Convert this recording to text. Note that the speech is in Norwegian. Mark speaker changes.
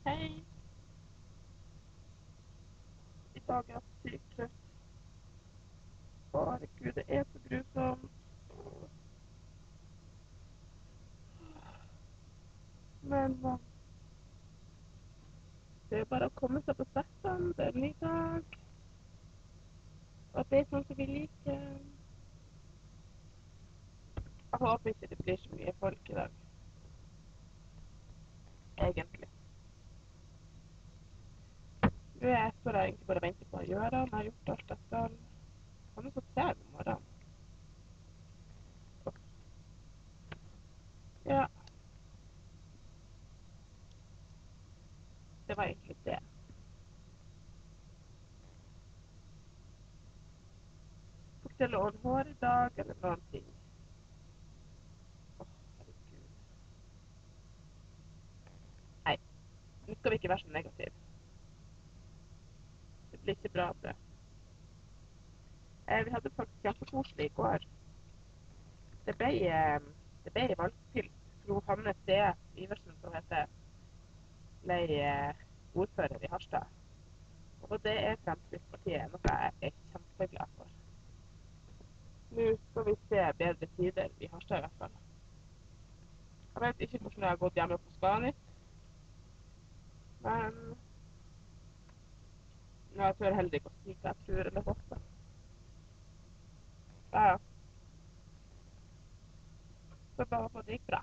Speaker 1: Hei, i dag er jeg sykt trøtt. Å, herregud, det er så grusomt. Men det er bare å komme seg på settene. Det er en ny dag. Og det er sånn som vi liker. Jeg håper ikke det blir så mye folk i dag, egentlig. Nå står jeg egentlig bare og venter på å gjøre den. Jeg har gjort alt jeg skal. Han er så treg om morgenen. Ja, det var egentlig det. Tok til å ordne hår i dag, eller noen ting. Å, herregud. Nei, nå skal vi ikke være så negative. Det blir ikke bra, det. Vi hadde faktisk kjempekoselig i går. Det ble, det ble valgpils. Fru Hanne C. Iversen, som heter, ble ordfører i Harstad. Og det er Fremskrittspartiet, noe jeg er kjempeglad for. Nå skal vi se bedre tider i Harstad i hvert fall. Jeg vet ikke hvordan det har gått hjemme på Skanit, men jeg tør heller ikke å si hva jeg tror eller håper. Ja, så bare håper det gikk bra.